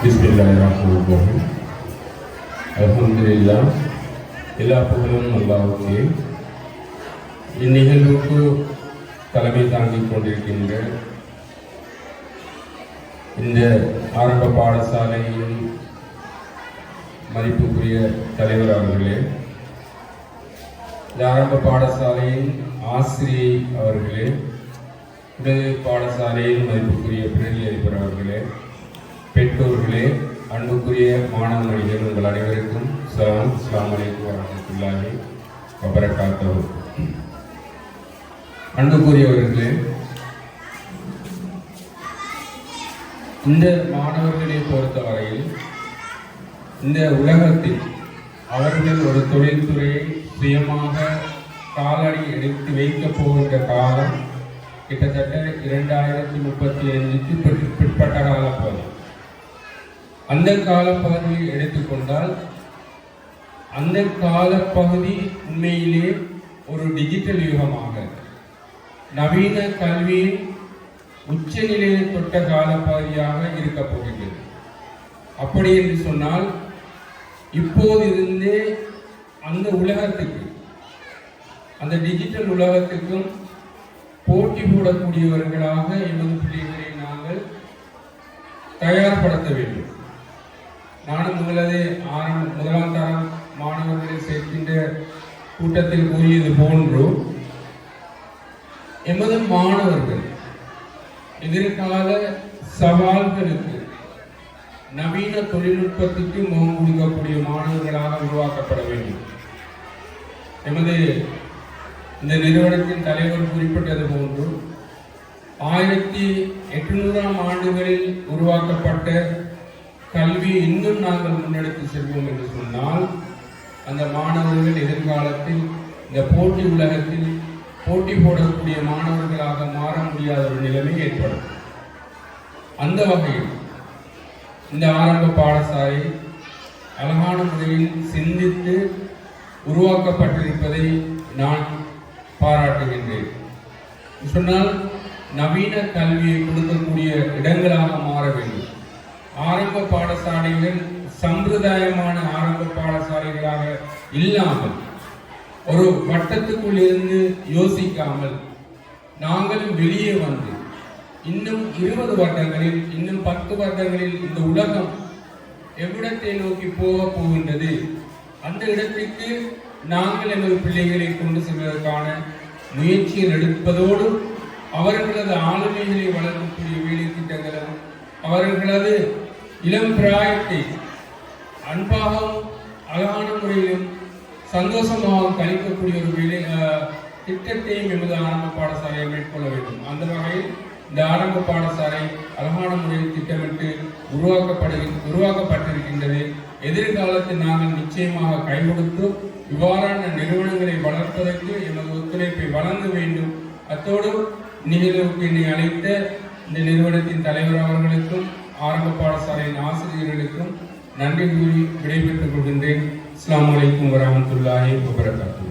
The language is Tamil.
பிஸ்மில்லாஹிர்ரஹ்மானிர்ரஹீம். அல்ஹம்துலில்லாஹ். எல்லா புகழும் அல்லாஹ்வுக்கே. இந்நிகழ்வுக்கு தலைமை தாங்கிக் கொண்டிருக்கின்ற இந்த ஆரம்ப பாடசாலையின் மதிப்புக்குரிய தலைவர் அவர்களே, இந்த ஆரம்ப பாடசாலையின் ஆசிரியை அவர்களே, உடல் பாடசாலையின் மதிப்புக்குரிய பிரதி அதிபர் அவர்களே, பெற்றோர்களே, அன்புக்குரிய மாணவர்கள், உங்கள் அனைவருக்கும் சலாம். அஸ்ஸலாமு அலைக்கும் வரஹ்மத்துல்லாஹி வபரகாத்துஹு. அன்புக்குரியவர்களே, இந்த மாணவர்களை பொறுத்தவரையில் இந்த உலகத்தில் அவர்கள் ஒரு தொழில்துறையை சுயமாக காலடி எடுத்து வைக்கப் போகின்ற காலம் கிட்டத்தட்ட 2035க்கு பிற்பட்ட காலப்பகுதி. அந்த காலப்பகுதியை எடுத்துக்கொண்டால் அந்த காலப்பகுதி உண்மையிலே ஒரு டிஜிட்டல் யுகமாக நவீன கல்வியின் உச்சநிலையை தொட்ட காலப்பகுதியாக இருக்கப் போகின்றது. அப்படி என்று சொன்னால் இப்போது இருந்தே அந்த உலகத்துக்கு, அந்த டிஜிட்டல் உலகத்துக்கும் போட்டி போடக்கூடியவர்களாக எமது பிள்ளைகளை நாங்கள் தயார்படுத்த வேண்டும். நானும் முதலாம் தரம் மாணவர்களை சேர்க்கின்ற கூட்டத்தில் கூறியது போன்று எமது மாணவர்கள் எதிர்கால சவால்களுக்கு, நவீன தொழில்நுட்பத்துக்கு முகம் கொடுக்கக்கூடிய மாணவர்களாக உருவாக்கப்பட வேண்டும். எமது இந்த நிறுவனத்தின் தலைவர் குறிப்பிட்டது போன்று 1800ஆம் ஆண்டுகளில் உருவாக்கப்பட்ட கல்வியை இன்னும் நாங்கள் முன்னெடுத்து செல்வோம் என்று சொன்னால் அந்த மாணவர்கள் எதிர்காலத்தில் இந்த போட்டி உலகத்தில் போட்டி போடக்கூடிய மாணவர்களாக மாற முடியாத ஒரு நிலைமை ஏற்படும். அந்த வகையில் இந்த ஆரம்ப பாடசாலை அழகான முறையில் சிந்தித்து உருவாக்கப்பட்டிருப்பதை நான் பாராட்டுகின்றேன். சொன்னால் நவீன கல்வியை கொடுக்கக்கூடிய இடங்களாக மாற வேண்டும். ஆரம்ப பாடசாலைகள் சம்பிரதாயமான ஆரம்ப பாடசாலைகளாக இல்லாமல் ஒரு வட்டத்துக்குள் இருந்து யோசிக்காமல் நாங்கள் வெளியே வந்து இன்னும் 20 வருடங்களில், இன்னும் 10 வருடங்களில் இந்த உலகம் எவ்விடத்தை நோக்கி போகின்றது, அந்த இடத்திற்கு நாங்கள் எமது பிள்ளைகளை கொண்டு செல்வதற்கான முயற்சியை எடுப்பதோடு அவர்களது ஆளுமைகளை வளர்க்கக்கூடிய வேலை திட்டங்களும் அவர்களது இளம் பிராயத்தை அன்பாகவும் அழகான முறையிலும் சந்தோஷமாக கழிக்கக்கூடிய ஒரு வேலை திட்டத்தையும் எமது ஆரம்ப பாடசாலையை மேற்கொள்ள வேண்டும். அந்த வகையில் இந்த ஆரம்ப பாடசாலை அழகான முறையில் திட்டமிட்டு உருவாக்கப்பட்டிருக்கின்றது. எதிர்காலத்தில் நாங்கள் நிச்சயமாக கை கொடுத்து இவ்வாறான நிறுவனங்களை வளர்ப்பதற்கு எமது ஒத்துழைப்பை வழங்க வேண்டும். அத்தோடு நிகழ்வுக்கு என்னை அழைத்த இந்த நிறுவனத்தின் தலைவர் அவர்களுக்கும் ஆரம்ப பாடசாலையின் ஆசிரியர்களுக்கும் நன்றி கூறி விடைபெற்றுக் கொள்கின்றேன். அஸ்ஸலாமு அலைக்கும் வரஹ்மத்துல்லாஹி வபரகாத்துஹு.